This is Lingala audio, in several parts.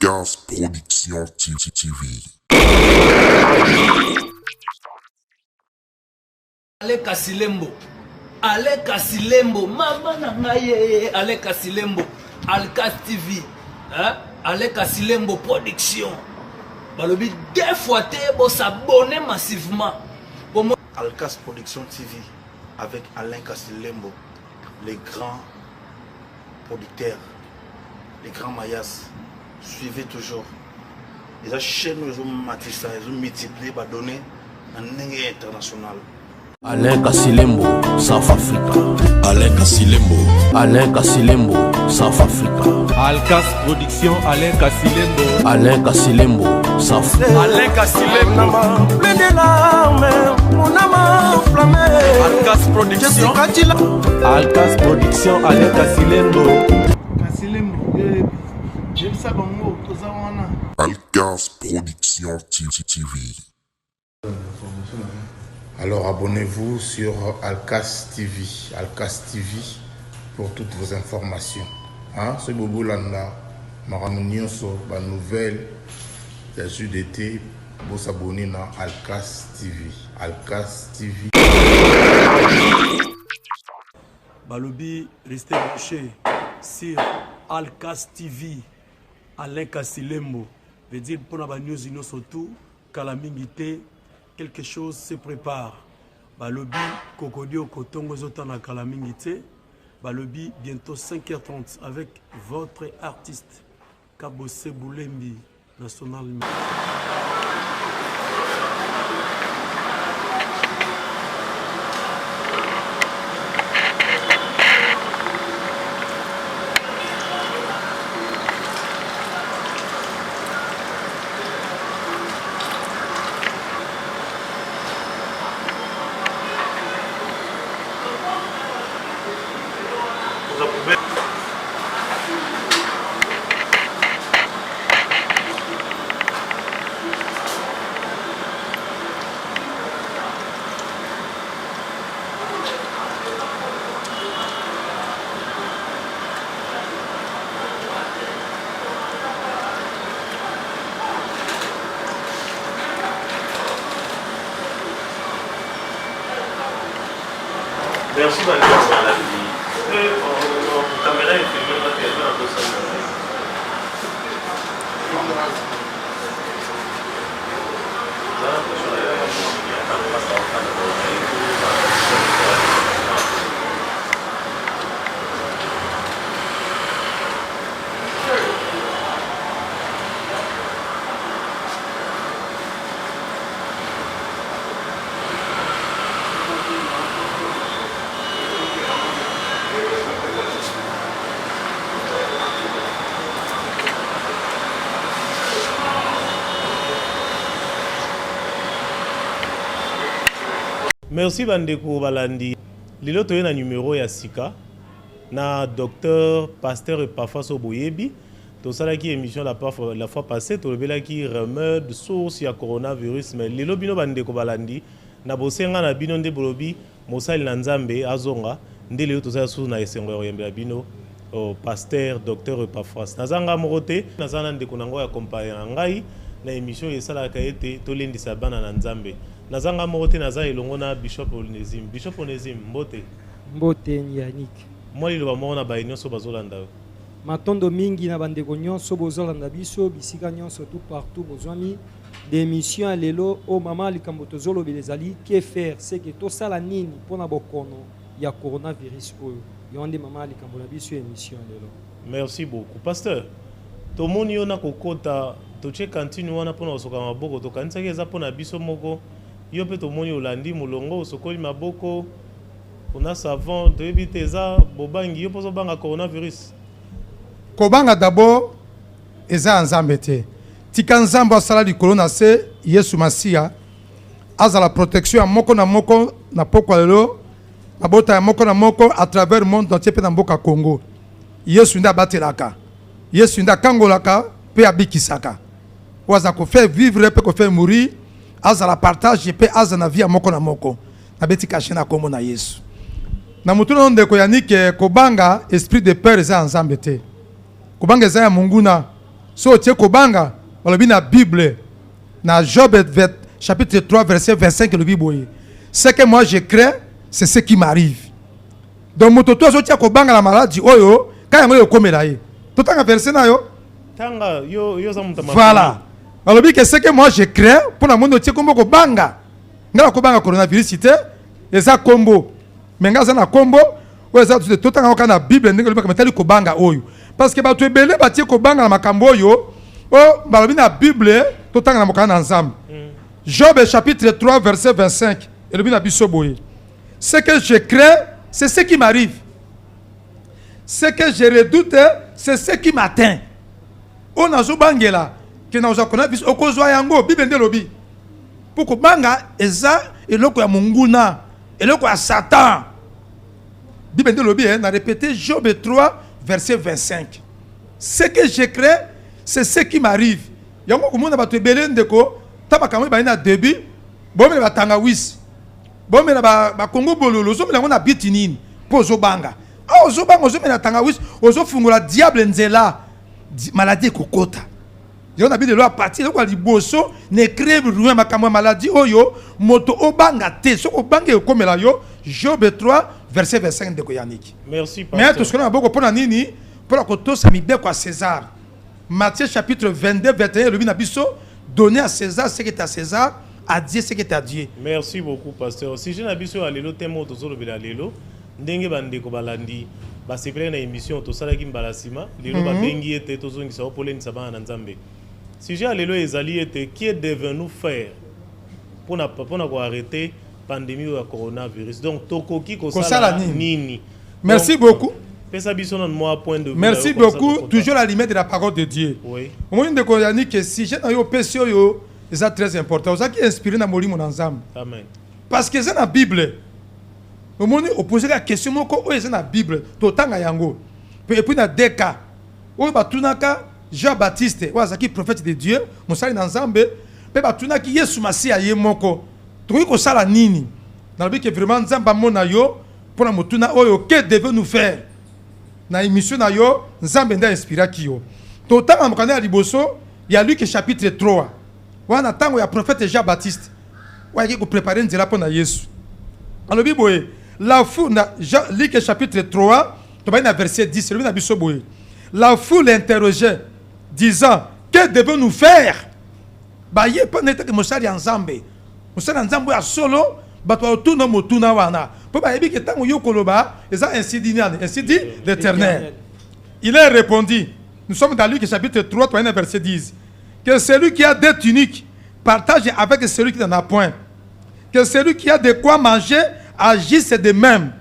Alcas Production TV. Aleka Silembo, Aleka Silembo, Mama Nangaye, Aleka Silembo, Alcas TV, hein? Aleka Silembo Production. Balobi deux fois pour s'abonner massivement. Alcas Production TV avec Alain Kassilembo, les grands producteurs, les grands mayas. Suivez toujours. Les chaînes ils ont matissé, ils ont multiplié, ils ont donné un niveau international. Alain Kassilembo, South Africa. Alain Kassilembo. Alain Kassilembo, South Africa. Alcas Production, Alain Kassilembo. Alain Kassilembo, South Africa. Alain Kassilembo. Plein de larmes, mon âme enflammée. Alcas Production. Alcas Production, Alain Kassilembo. Kassilembo, j'aime ça bon mot, tout ça on a. Alcas Production TV. Alors abonnez-vous sur Alcas TV, Alcas TV pour toutes vos informations. Hein? C'est Bobo Landa, Maramunioso, la nouvelle, la jus d'été, vous s'abonner à Alcas TV, Alcas TV. Balobi, restez branchés sur Alcas TV, Alain Kassilembo. Veut dire pour la news surtout, calamité. Quelque chose se prépare. Balobi, Kokodio, Kotongo, Zotana, Kalamingite. Balobi, bientôt 5h30 avec votre artiste, Kabose Boulembi, National. Merci Manuel pour la vie. La caméra est filmée matériellement dans sa journée. Merci Bandeko Balandi. Lilo toye na numéro ya Sika na docteur Pasteur et parfois Soboyebi. To sala ki émission la fois passée to lebela ki remède source ya coronavirus mais lilo bino Bandeko Balandi na bosenga na bino nde bolobi mosali na Nzambe azonga nde lelo to sala sous na esengo ya yembela bino au pasteur docteur et parfois nazanga morote nazana ndeko nango ya compagnie ngai na émission esala ka ete to lendisa bana na Nzambe. Nazanga morote naza elongo na Bishop Onesime. Bishop Onesime, mbote. Mbote Yannick. Moi liloba moko na ba nyonso bazolanda. Matondo mingi na bandeko nyonso bozolanda biso bisika nyonso tout partout bozwami d'émission lelo o mama likambo tozolo belezali que faire c'est que to sala nini pona bokono ya coronavirus oyo. Yonde mama likambo na biso émission lelo. Merci beaucoup. Pasteur, to moni yo na kokota to che cantine wana pona osoka maboko to kanisa ke za pona biso moko. Yo pe to moni olandi mulongo sokoli maboko on a savon de biteza bobangi yo poso banga coronavirus Kobanga d'abord eza Nzambe te. Tika Nzambe asala likolo na se Yesu Masia azala protection ya moko na moko na pokwa lelo na bota ya moko na moko à travers le monde entier pe na mboka Congo. Yesu nda batelaka. Yesu nda kangolaka pe abikisaka. Waza ko faire vivre pe ko faire mourir. Aza la partage pe aza na vie moko na moko na beti caché na komo na Yesu na mutuno ndeko Yannick kobanga esprit de peur eza Nzambe te kobanga eza ya munguna So tu kobanga, balobi na Bible, na Job chapitre 3 verset 25 le Bible. Ce que moi je crains, c'est ce qui m'arrive. Donc moto to so tia kobanga la maladie oyo, ka yango yo komela ye. To tanga verset na yo. Tanga yo za mutama. Voilà. Balobi que ce que moi je crains pour la monde tia kombo kobanga. Ngala kobanga coronavirus ite, eza kombo. Menga za na kombo, o eza to tanga ka na Bible ndenge le metali kobanga oyo. Parce que bato ebele batie kobanga na makambo oyo, o balobi na Bible to tanga na mokana ensemble. Job chapitre 3 verset 25 et le bin abiso boye. Ce que je crains, c'est ce qui m'arrive. Ce que je redoute, c'est ce qui m'atteint. On a zobangela que na ozakona bis okozwa yango Bible ndelobi. Pour kobanga eza eloko ya munguna, eloko ya Satan. Bible ndelobi na répété Job 3 verset 25. Ce que je crains, c'est ce qui m'arrive. Yango komona bato ebele ndeko tabaka ba ina début bomela batanga wis. Bomela ba Congo bololo zomela ngona bitinini po zobanga. Ah ozobanga ozomela tanga wis, ozofungula diable nzela maladie kokota. Yo na bi de lo a partir ko liboso ne crée ruin makamwa maladie oyo moto obanga te so obanga ekomela yo Job 3 verset 25 de Koyanik. Merci pasteur. Mais tout ce qu'on a beaucoup pour nini pour la koto samide kwa César. Matthieu chapitre 22 21 le binabiso donner à César ce qui est à César, à Dieu ce qui est à Dieu. Merci beaucoup pasteur. Si je n'abiso à lelo temo to zo lobela lelo ndenge bande ko balandi ba se na émission to sala ki mbalasima lelo ba bengi ete to zo ngisa opoleni sabana na Nzambe. Si j'ai lelo ezali ete qui est devenu faire pour arrêter pandémie de coronavirus. Donc tokoki ko sala nini. Merci beaucoup. Merci beaucoup. Toujours la limite de la parole de Dieu. Oui. Au moment de que si j'ai un PCO, c'est très important. C'est qui inspiré dans mon ensemble. Amen. Parce que c'est dans la Bible. Au moment où poser la question, c'est dans la Bible. Tout temps à yango. Et puis dans des cas, où batunaka Jean-Baptiste, qui prophète de Dieu, mon sali dans Zambé, mais batunaki Yesu Masia yemoko. Tout ko sala nini. Dans le but que vraiment Zamba mona yo pour la motuna oyo que devons nous faire. Na émission na yo Nzambe nda inspira kiyo. Totanga mokana ya liboso ya Luc chapitre 3. Wana tango ya prophète Jean-Baptiste. Wa ki ko préparer nzela pona Yesu. Alors biboye la foule na Luc chapitre 3 to ba na verset 10 le na biso boye. La foule interrogeait disant que devons-nous faire? Ba ye pa neta ke mosali Nzambe. Mosali Nzambe ya solo bato tout no motuna wana. Ainsi dit l'Éternel. Il a répondu, nous sommes dans Luc chapitre 3, verset 10, que celui qui a des tuniques partage avec celui qui n'en a point. Que celui qui a de quoi manger agisse de même.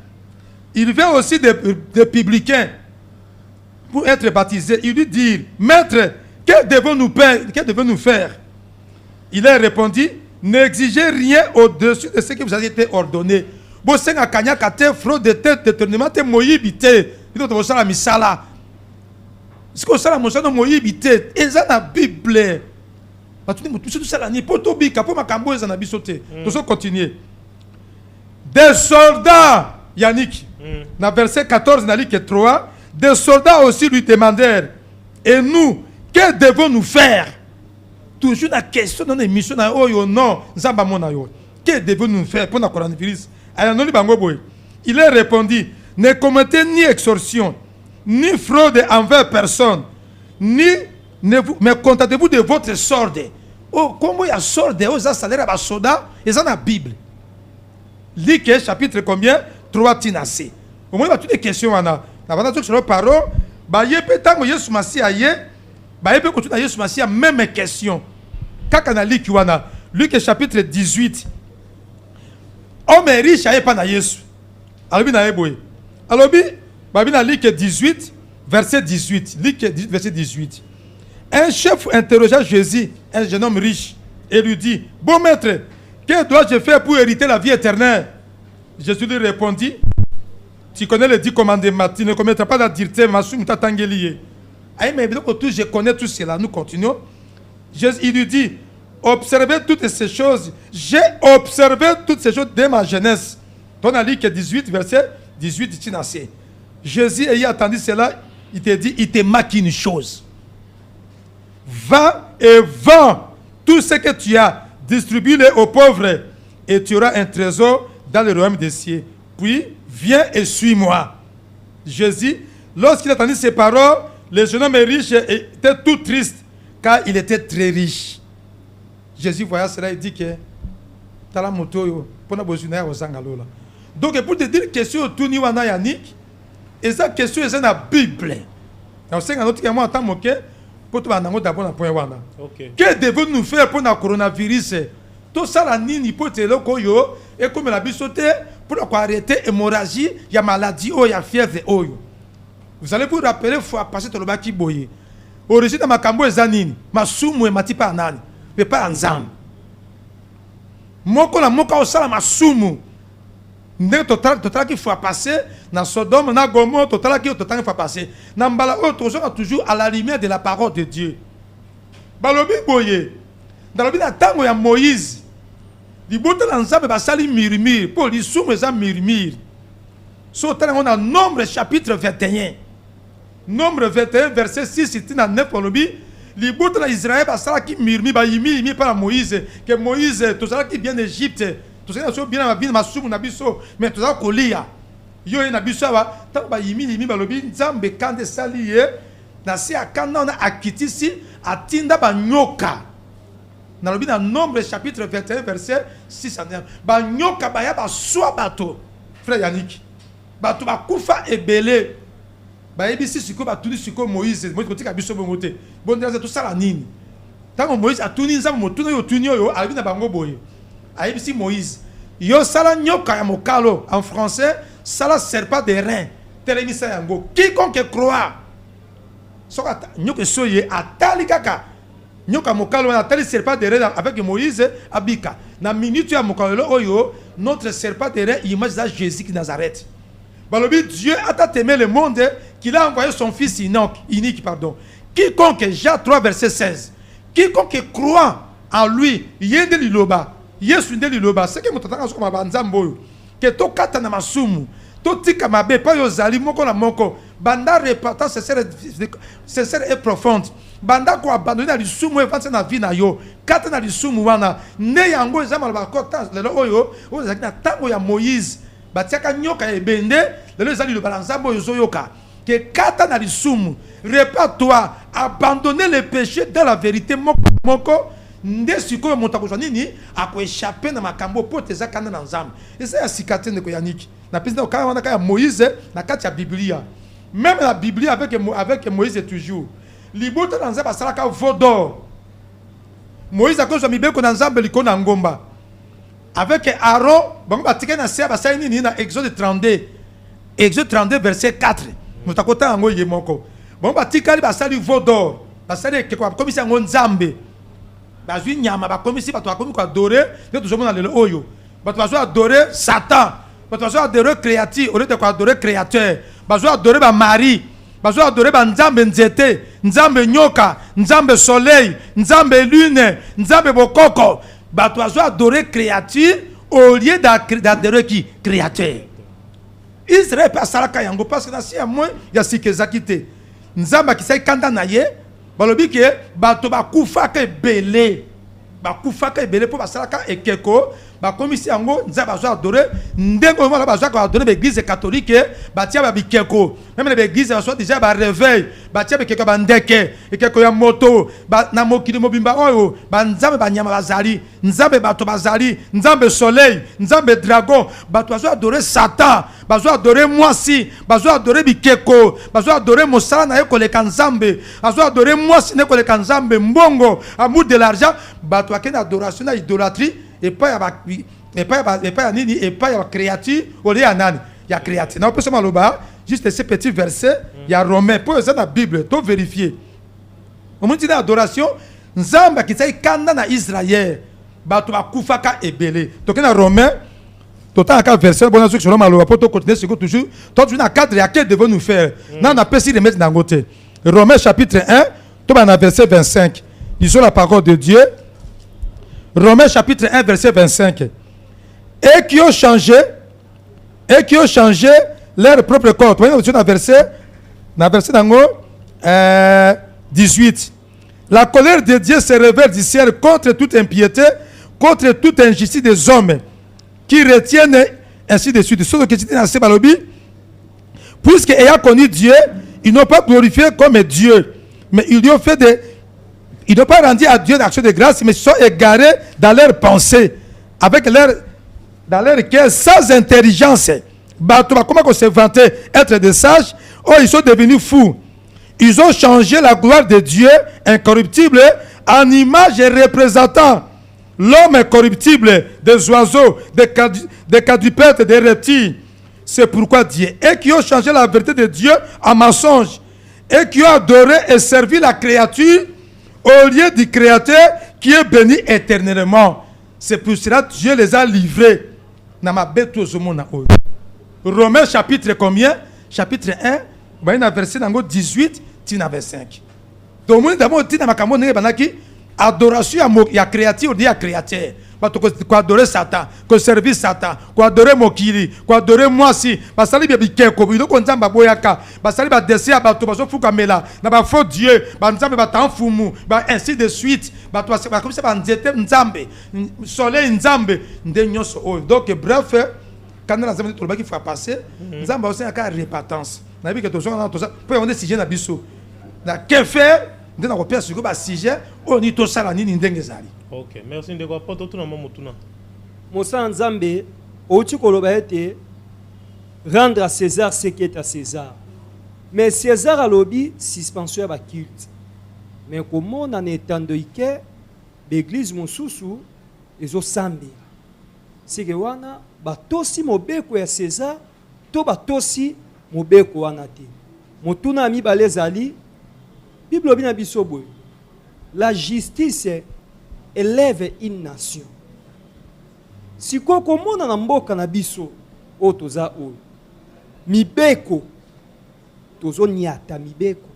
Il veut aussi des publicains pour être baptisés. Il lui dit, Maître, que devons-nous faire? Il a répondu, n'exigez rien au-dessus de ce qui vous a été ordonné. Bosenga kanya kate fraude de tête détournement te moyibité ito to sala misala siko sala mosano moyibité eza na Bible batuni mutu tout sala ni poto bika po makambo eza na bisote to so continuer des soldats Yannick na verset 14 na Luc 3 des soldats aussi lui demandèrent et nous que devons-nous faire? Toujours la question dans l'émission na oyo non nzamba mona yo que devons-nous faire pour la coronavirus? Il a répondu, ne commettez ni extorsion, ni fraude envers personne, mais contentez-vous de votre solde. Oh, comment il y a solde, oh, ça salaire à soda, et ça dans la Bible. Luc chapitre combien? 3 tinasé. Au moins, il y a toutes les questions. On a sur le parole, il y a peut-être que Yesu Masia y est, il y a peut-être que Yesu Masia même question. Quand on a Luc chapitre 18. Homme est riche, il pas na Yesu. Alors, Luc 18, verset 18. Luc 18, verset 18. Un chef interrogea Jésus, un jeune homme riche, et lui dit, bon maître, que dois-je faire pour hériter la vie éternelle? Jésus lui répondit, tu connais les 10 commandements, tu ne commettras pas d'adultère, je connais tout cela, nous continuons. Jésus, il lui dit, observez toutes ces choses. J'ai observé toutes ces choses dès ma jeunesse. Ton Luc 18, verset 18, Jésus ayant entendu cela, il te dit, il te manque une chose. Va et vends tout ce que tu as, distribue-le aux pauvres, et tu auras un trésor dans le royaume des cieux. Puis, viens et suis-moi. Jésus, lorsqu'il a entendu ces paroles, le jeune homme riche était tout triste, car il était très riche. Jésus voyant cela, il dit que donc pour te dire question tout ni wana Yannick, et ça question est dans la Bible. On sait que notre moi en tant que pour tout banango d'abord na point wana. Que devons-nous faire pour le coronavirus? Tout ça la nini pour te le koyo et comme la bisoté pour arrêter l'hémorragie, il y a maladie, il y a fièvre oyo. Vous allez vous rappeler faut passer tout le baki boye. Origine de makambo ezanini, masumu e matipa nani, mais pas ensemble. Moko la moka osala masumu. Ndenge total qu'il faut passer dans Sodome, dans Gomorrhe, total qu'il faut passer. Dans Mbala toujours à la lumière de la parole de Dieu. Balobi boye. Dans le bien tango ya Moïse. Li bote l'ensemble basali murmure pour li soume za murmure. So on a Nombre chapitre 21. Nombre 21 verset 6 et 9 balobi. Les bouts de l'Israël, ça qui murmure, il par Moïse, que Moïse, tout ça qui vient d'Égypte, tout ça qui vient de Massoum, Nabiso, mais tout ça Kolia. Yo et Nabiso, tant que yimi, balobi, Nzambe, quand de salié, nasi à Kanan, à Kitisi, à Tinda, Banyoka. Nalobi dans Nombre chapitre 21, verset 6 à 9. Banyoka, Baya, Bassoa, Bato. Frère Yannick, Bato, Bakoufa et Belé. Baebisi siko ba tuni siko Moïse Moïse kotika biso bongote bon déjà tout ça la nini tant Moïse a tuni nzambe motuna yo tuni yo ali na bango boye aebisi Moïse yo sala nyoka ya mokalo en français sala serpent de rein telemisa yango quiconque croit soka nyoka soye atali kaka nyoka mokalo na atali serpent de rein avec Moïse abika na minute ya mokalo oyo notre serpent de rein image de Jésus qui Nazareth. Balobi, Dieu a tant aimé le monde qu'il a envoyé son fils unique. Quiconque, Jean 3, verset 16, quiconque croit en lui, yende liloba, yesu nde liloba, c'est que motata ko mabanzambo, que to kata na masumu, to tika mabe pa yo zali moko na moko, banda repentance sincère et profonde. Banda ko abandonner na lisumu evanse na vie na yo, kata na lisumu wana, ne yango ezama ba kota lelo oyo, o zaki na tango ya Moïse. Batiaka nyoka ebende lelo ezali le balanzambo yozoyoka que kata na lisumu répare-toi abandonner le péché dans la vérité moko nde siko monta ko nini ako échapper na makambo pote za kana na nzambe eza ya sikate ndeko Yannick na pesa na kama na Moïse na kati ya Biblia même la Biblia avec Moïse toujours libota na nzambe salaka vodor Moïse akozwa mibeko na nzambe likona ngomba avec Aaron, bon, Exode 32. Exode 32, verset 4. Nous t'avons dit que bon, batikali basali vodor. Basali comme si on Nzambe. Bazui nyama, comme si bato akomi ko adorer, nous toujours dans le oyo. Bato bazo adorer Satan. Bato bazo adorer créateur, au lieu de adorer créateur. Bazo adorer ba Marie. Bazo adorer ba Nzambe nzete, Nzambe nyoka, Nzambe soleil, Nzambe lune, Nzambe bokoko. Bato azo adorer créature au lieu d'adorer qui créateur. Israël pas salaka yango parce que na si moi ya sikezakite. Nzamba ki sai kanda na ye, balobi ke bato bakufa ke belé. Bakufa ke belé pour basalaka ekeko, ba komisi yango nzamba azo adorer ndengo mala bazo adorer l'église catholique, batia ba bikeko. Même l'église en soit déjà ba réveil, batia bikeko ba ndeke, ekeko ya moto, ba na mokili mobimba oyo, ba nzambe ba nyama bazali, nzambe bato bazali, nzambe soleil, nzambe dragon, bato azo adorer Satan, bazo adorer mwasi, bazo adorer bikeko, bazo adorer mosala na yeko le kanzambe, bazo adorer mwasi ne ko le kanzambe mbongo, amour de l'argent, bato akena adoration na idolâtrie et pas ya nini et pas ya créature au lieu nani ya créature. Na peut seulement loba juste ces petits versets, il y a Romains pour ça la Bible, tout vérifier. Au moment de l'adoration, nzamba ki sai kanda na Israël, bato bakufaka ebele. Donc na Romains total à verset bon sur le malo pour continuer ce que toujours toi tu na cadre à quel devons nous faire. Na on a pas si remettre dans côté. Romains chapitre 1, tout dans verset 25. Lisons la parole de Dieu. Romains chapitre 1 verset 25. Et qui ont changé leur propre corps. Vous voyez dans verset 18. La colère de Dieu se révèle du ciel contre toute impiété, contre toute injustice des hommes qui retiennent ainsi de suite. Ce que tu dis dans ce balobi, puisque ayant connu Dieu, ils n'ont pas glorifié comme Dieu, mais ils lui ont fait des... Ils n'ont pas rendu à Dieu l'action de grâce, mais ils sont égarés dans leurs pensées, dans leur cœur, sans intelligence. Comment on se vantait être des sages? Oh, ils sont devenus fous. Ils ont changé la gloire de Dieu incorruptible en image et représentant l'homme incorruptible, des oiseaux, des quadrupèdes, des reptiles. C'est pourquoi Dieu, et qui ont changé la vérité de Dieu en mensonge, et qui ont adoré et servi la créature au lieu du Créateur qui est béni éternellement. C'est pour cela que Dieu les a livrés. Romains chapitre combien? Chapitre 1, verset 18, verset 5. Donc, nous avons dit dans ma adoration à la créature, il y a créateur. Quoi adorer Satan, quoi servir Satan, quoi adorer Mokili, quoi adorer moi si, parce que les biens qu'on veut qu'on t'en baboyaka, parce que les desser à bateau, parce que faut camela, n'a pas faux Dieu, parce que bah t'en fumu, bah ainsi de suite, bah toi c'est comme ça bah n'était n'zambe, soleil n'zambe, n'denyoso. Donc bref, quand on a zambé tout le bas qu'il faut passer, n'zambe aussi a qu'à répétence. N'a vu que tout ça, peut on est sujet n'abisso. Na que faire, n'en a pas sur le bas sujet, on y tout ça la ni n'dengezali. Ok, merci de quoi pas tout le monde mutuna. Mosa Nzambe, outi koloba ete rendre à César ce qui est à César. Mais César a lobby suspension à culte. Mais comment on en est en que l'église mosusu ezo sambe. C'est que wana batosi mobeko ya César, to batosi mobeko wana te. Motuna mi balezali Bible bina bisobo. La justice élève une nation. Si quoi comment na mboka na biso o toza o mibeko tozo nyata mibeko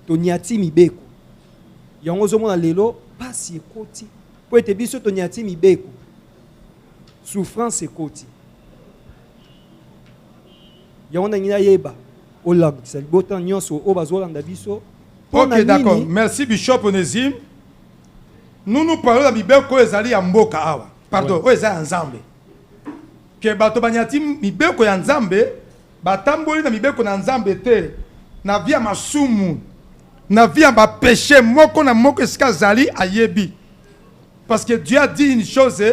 to nyati mibeko yango zo mona lelo pasi ekoti po ete biso to nyati mibeko souffrance ekoti yango na ngina yeba o lagisa libota nyonso o bazolanda biso. Ok, d'accord. Merci Bishop Onésime. Nous parlons de la Bible ko ezali ya mboka awa. Pardon, o ezali nzambe. Que bato banyati Bible ko ya nzambe, batamboli na Bible ko na nzambe te. Na via masumu. Na via ba péché moko na moko esika zali ayebi. Parce que Dieu a dit une chose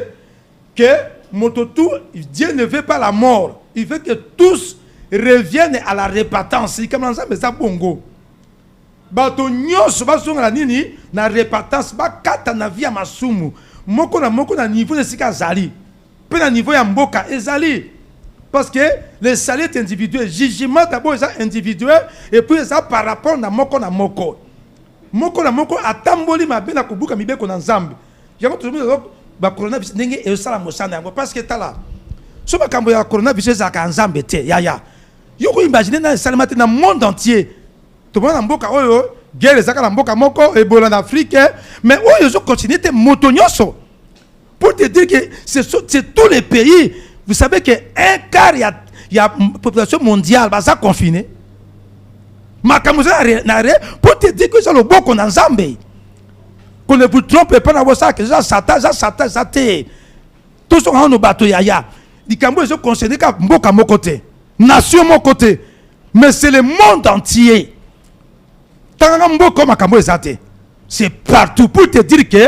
que mototou Dieu ne veut pas la mort. Il veut que tous reviennent à la repentance. Comme nzambe za bongo. Bato nyonso bazonga na nini na repentance ba kata na via masumu moko na niveau de sika zali pe na niveau ya mboka ezali parce que le salut est individuel, jugement d'abord est individuel et puis ça par rapport na moko na moko atamboli mabe na kubuka mibeko na nzambe yango tozomona ba coronavirus ndenge e sala mosana yango parce que tala so ba kambo ya coronavirus za ka nzambe te ya yoko imaginer na salamate na monde entier. Tout le monde en boka oyo guerre ezaka na mboka moko Ebola en Afrique mais oyo zo continuer te motonyoso pour te dire que c'est tous les pays. Vous savez que un quart y a population mondiale baza confinée makamuza na pour te dire que ça le boko na nzambe qu'on ne vous trompe pas na ça que ça satan te tout ce qu'on a bato ya dikambo ezo concerner ka mboka moko te nation moko te mais c'est le monde entier. C'est partout pour te dire que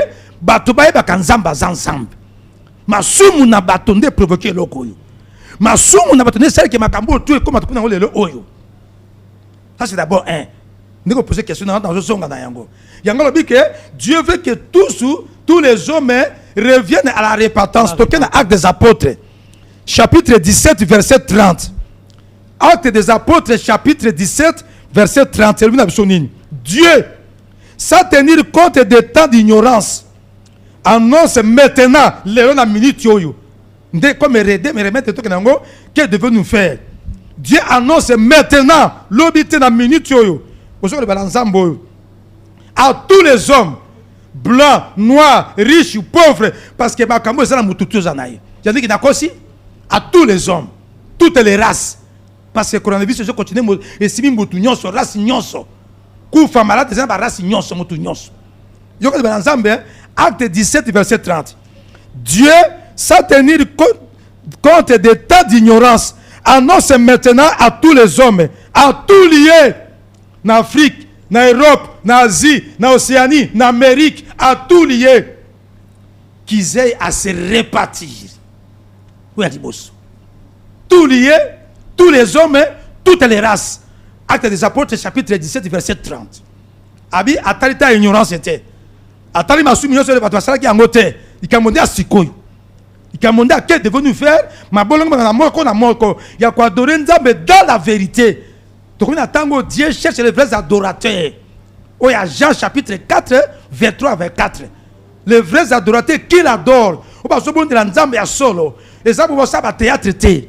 Batobaye Bakanzamba Zanzambe. Masumu na batonde provoquer l'okoyo. Masumu na batonde celle qui m'a cambo tout et comme tu peux le oyo. Ça c'est d'abord un. Nous poser question dans le zonga na yango. Yango lobi que Dieu veut que tous les hommes reviennent à la repentance. Token Actes des Apôtres. Chapitre 17 verset 30. Actes des Apôtres chapitre 17 verset 30. Dieu, sans tenir compte des temps d'ignorance, annonce maintenant l'éon à minute yoyo. Comme remettre tout qu'est devenu nous faire. Dieu annonce maintenant l'obité dans minute yoyo. À tous les hommes, blancs, noirs, riches ou pauvres, parce que Bakambo est là mututu zanaï. Il y a aussi à tous les hommes, toutes les races, parce que le coronavirus continue et si mutu nyonso race nyonso. kufa malade eza ba race nyonso mutu nyonso. Yoko de Nzambe, acte 17 verset 30. Dieu, sans tenir compte des tas d'ignorance, annonce maintenant à tous les hommes, à tous liés, en Afrique, en Europe, en Asie, en Océanie, en Amérique, à tous liés, qu'ils aient à se répartir. Oui, tous liés, tous les hommes, toutes les races. Acte des apôtres, chapitre 17, verset 30. Abi, atalita ignorance était. Atali masu minyo sur le bateau, ça qui est en côté. Il a demandé à Sikoyo. Il a demandé à quel devenu faire. Ma bolongo na moko na moko. Il y a quoi adorer Nzambe dans la vérité. Donc on attend Dieu cherche les vrais adorateurs. Oh, il y a Jean chapitre 4, 23 à 24. Les vrais adorateurs qui l'adorent. On va se bon de la Nzambe ya solo. Et ça pour ça ba théâtre té.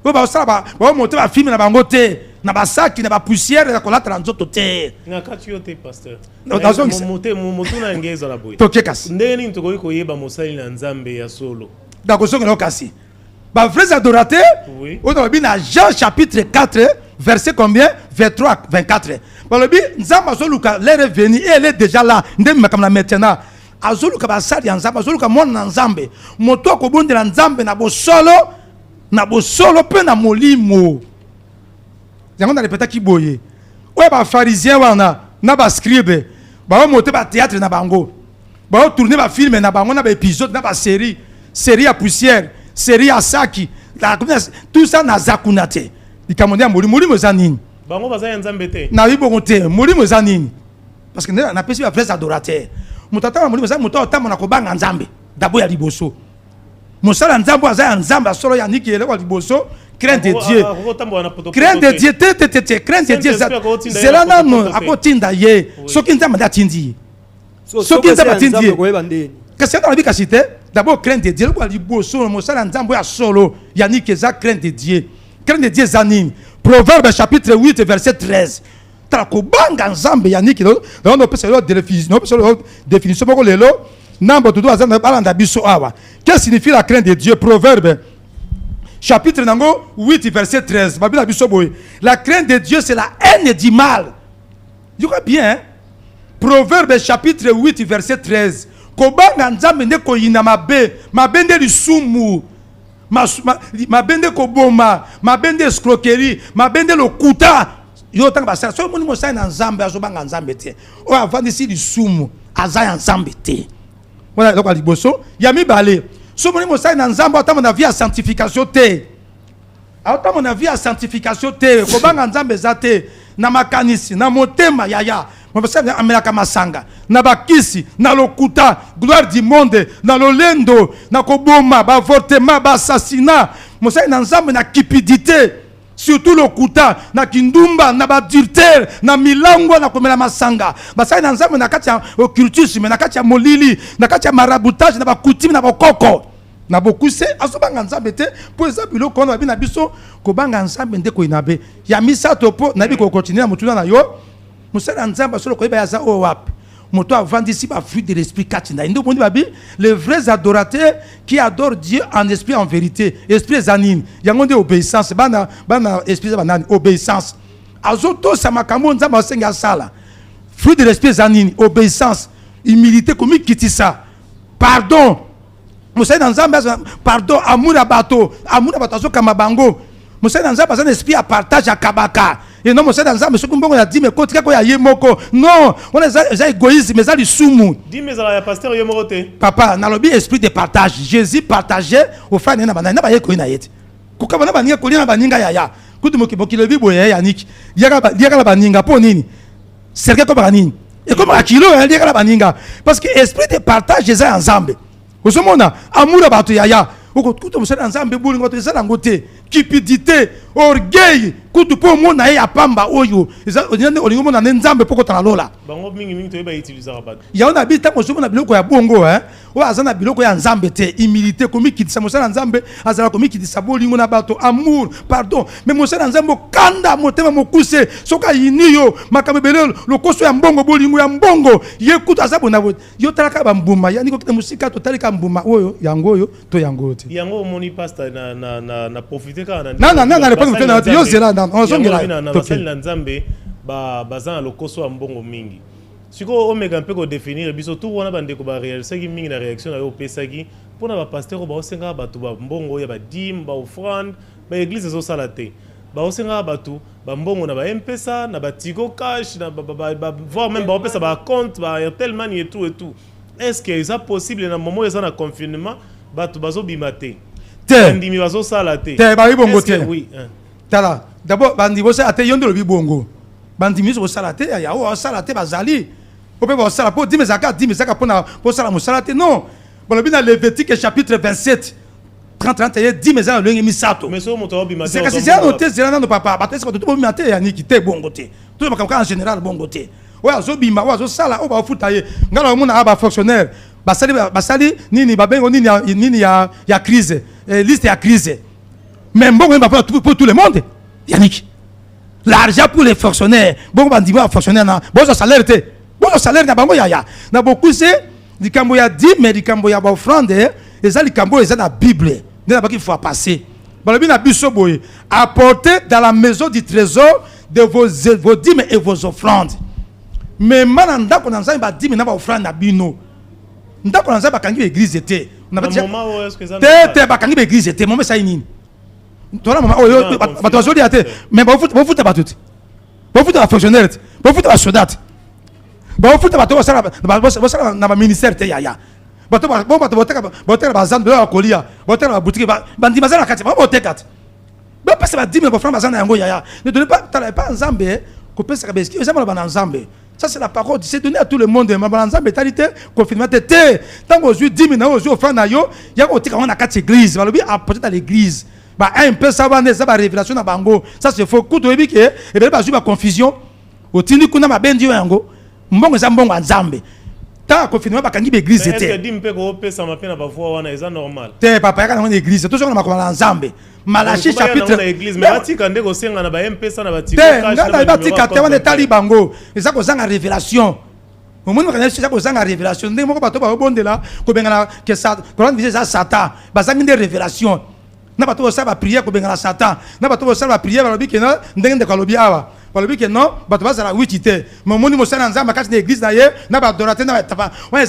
On va ça ba monter ba film na bangote. Na basaki na ba poussière na kolata na nzoto te. Na katiote pasteur. Moto na ngeza la boy. Tokekasi. Ndeni ntoko koyeba mosali na Nzambe ya solo. D'accord, na kasi. Ba vrais adorateurs. Oui. On va bien na Jean chapitre 4 verset combien? 23 24. Ba lobi Nzamba zoluka l'air est venu et elle est déjà là. Ndemi makamna maintenant. Azoluka ba sali Nzamba azoluka mona Nzambe. Moto ko bondela Nzambe na bo solo pe na molimo. On a répété qui boye. Ouais, bah pharisien wana, na ba scribe, bah on monter ba théâtre na bango, bah on tourner ba film na bango na ba épisode na ba série à poussière, série à saki, tout ça na zakunate. Il commandé à mourir mozanini. Bango baza Nzambe te. Na bibogote, mourir mozanini. Parce que na pesi ba frères adorateurs. Mutata mourir mozanini mutata mona ko banga Nzambe. D'abord ya liboso. Mosala Nzambe aza Nzambe solo ya niki ele kwa liboso. Crainte de Dieu. Crainte de Dieu. Crainte de Dieu. C'est là non. À côté d'ailleurs. Ce qui nous a tindi. Ce qui nous a tindi. Qu'est-ce que tu as dit que d'abord crainte de Dieu. Quoi du beau solo. Mon salam Nzambo ya solo. Yannick eza crainte de Dieu. Crainte de Dieu zanine. Proverbe chapitre 8 verset 13. Takobanga Nzambe Yannick. Dans nos définition pour le lot. Nambo tout azana balanda biso awa. Qu'est-ce que signifie la crainte de Dieu? Proverbe chapitre 8 verset 13. La crainte de Dieu c'est la haine du mal. Tu vois bien, hein? Proverbe chapitre 8 verset 13. Kobanga Nzambe ne ko yina mabende lisumu, mabende koboma, mabende escroquerie, mabende lokuta. Yo tanga basa so moni mosai na Nzambe azobanga Nzambe te. O avandi si lisumu azaya Nzambe te. Voilà donc aliboso yami balé. So moni mosai na Nzambe ata na vie à sanctification te. Ata na vie à sanctification te. Kobanga Nzambe zate na makanisi na motema yaya. Mosai na amelaka masanga na bakisi na lokuta gloire du monde na lolendo na koboma ba avortement ba assassinat. Mosai na Nzambe na cupidité. Surtout le kuta na kindumba na badultère na milango na komela masanga basai na Nzambe na kati ya occultisme na kati ya molili na kati ya maraboutage na bakutimi na bokoko na bokuse asobanga Nzambe te po eza biloko na bina biso kobanga Nzambe nde ko inabe ya misato po na bi ko continuer na mutuna na yo musala Nzambe solo ko iba ya za o wapi moto avandi si ba fruit de l'esprit katinda ndo bondi babi les vrais adorateurs qui adorent Dieu en esprit en vérité esprit zanine yango nde obéissance bana esprit banani obéissance azoto samakambo Nzambe asenga sala fruit de l'esprit zanine obéissance humilité komi kitisa pardon musala Nzambe pardon amour abato azokama bango musala Nzambe azana esprit à partage à kabaka. Et non, monsieur Nzambe, ce qu'on a dit, mais quand il y a yemoko, non, on est égoïste, mais ça les soumou. Dis mais ça pasteur yemorote. Papa, na lobi esprit de partage. Jésus partageait au frère na banana ba yeko inayet. Kuka bana baninga kolina baninga yaya. Kutu moki le bibo ya Yannick. Yaka la baninga po nini? Serge ko banini. Et comme akilo yaka la baninga parce que esprit de partage Jésus ensemble. Osomona amour abato yaya. Kutu monsieur Nzambe bulingo to ça ngote. Cupidité, orgueil, kutu po mo na ya pamba oyo. Eza olingo mo na Nzambe poko tala lola. Bango mingi to ba utiliser rabat. Ya ona bita mo somo na biloko ya bongo hein. O azana biloko ya Nzambe te, humilité komi kitisa mo sana Nzambe, azala komi kitisa bolingo na bato, amour, pardon. Mais mo sana Nzambe kanda motema mo kuse, soka yiniyo, makabebele lokoso ya mbongo bolingo ya mbongo. Ye kutu azabo na yo talaka ba mbuma, ya niko kita musika to talika mbuma oyo, yango oyo to yango te. Yango moni pasta na profiter non, réponse on zela on zongela na Nzambe baza na lokoso ya mbongo mingi. Siko omeka mpe ko définir biso tout wana bandeko ba réaliser ki mingi na réaction na yo pesaki pona ba pasteur ba osenga bato ba mbongo ya ba dim ba offrande ba église zo salate ba osenga bato ba mbongo na ba mpesa na ba tigo cash na voir même ba opesa ba compte ba Airtel Money et tout. Est-ce que c'est possible na moment ça na confinement bato bazo bimate ndimi bazo salate te ba bongo te oui tala d'abord bandi bo salate yondo lo bongo bandi miso bo salate ya o salate bazali po pe bo salate po dime zaka pona po sala mo salate non bon le Lévitique chapitre 27 31 dime za lo ngi sato mais so moto bimate c'est que c'est un noté c'est là no papa bato ko to bimate ya niki te bongo te tout ba en général bongo te ouais azo bima ouais azo sala o ba futa ye ngala mo na ba fonctionnaire basali nini babengo nini ya crise liste ya crise mais bon pour tout le monde Yannick l'argent pour les fonctionnaires bon bandima fonctionnaire na bon salaire na bango ya na beaucoup c'est du cambo ya 10 mais du cambo ya ba offrande et ça du cambo c'est la Bible na ba qu'il faut passer balobi na biso boye apporter dans la maison du trésor de vos dîmes et vos offrandes mais mananda ko nanza ba dîmes na ba offrande na bino ndako nanza ba kangi église te na ba te ba kangi église te moment ça nini toi maman oyo ba to joli ate mais ba futa ba tout ba futa ba fonctionnaire ba futa ba soldat ba futa ba to sala ba na ba ministère te ya ba to ba boteka ba zando ba kolia boteka ba boutique ba ndi bazana kati ba boteka ba pesa ba 10 000 ba francs bazana yango ya ne donnez pas nzambe ko pesa ka beski ezama ba nzambe. Ça c'est la parole, c'est donné à tout le monde. Ma balanza métalité, confinement tété. Tant que je dis maintenant aux offrandes na yo, il y a aussi quand on a quatre églises. Va le bien apporter dans l'église. Bah un peu ça va ça va révélation na bango. Ça c'est faux. Kuto ebi ke et bien pas juste confusion. Au tini kuna ma bendio yango. Mbongo za mbongo nzambe. Ta confinement ba kangi église tété. Est-ce que dit mpe ko pesa mapena ba fois wana eza normal. Té papa ya na église. Toujours na makola nzambe. Malachi chapitre mais atika ndeko senga na ba mpesa na ba tiko cash na ba tika te wana tali bango eza ko zanga révélation au monde kana eza ko zanga révélation ndenge moko bato ba bondela ko bengana que ça Coran dit ça Satan bazangi de révélation na bato ba sa ba prière ko bengana Satan na bato ba sa ba prière ba lobi ke na ndenge ndeko lobi awa ba lobi ke non bato ba za la witité mais moni mo sana nzamba kati na église na ye na ba adorateur na ba tapa wana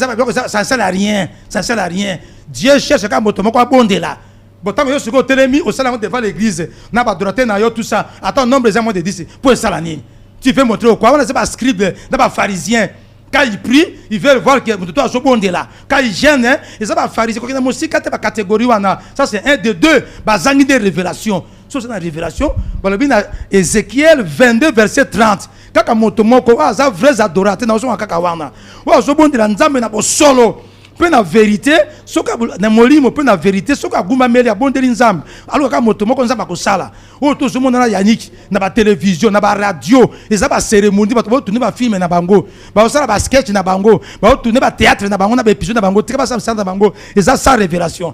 ça sert à rien Dieu cherche ka moto moko bondela. Bon, tant que je suis au télémi, au salon devant l'église, n'a pas droité, n'a pas tout ça. Attends, nombre de moins de 10 pour le salani. Tu fais montrer au quoi? On n'a pas scribe, n'a pas pharisien. Quand il prie, il veut voir que toi, je suis là. Quand il gêne, il n'a pas pharisien. Quand il y a aussi quatre catégories, ça c'est un de deux. Bazangi de révélation. Ça c'est une révélation. Bon, le bien Ézéchiel 22, verset 30. Quand il y a des vrais adorateurs, dans le kakawana. Ouais, je suis là, nzambe na solo. Peu na vérité soka na molimo peu na vérité soka guma meli abondeli nzambe alors ka moto moko nzamba ko sala o to zo mona na Yannick na ba télévision na ba radio eza ba cérémonie ba to ba film na bango ba sala ba sketch na bango ba to ba théâtre na bango na ba épisode na bango tika ba sa na bango eza sa révélation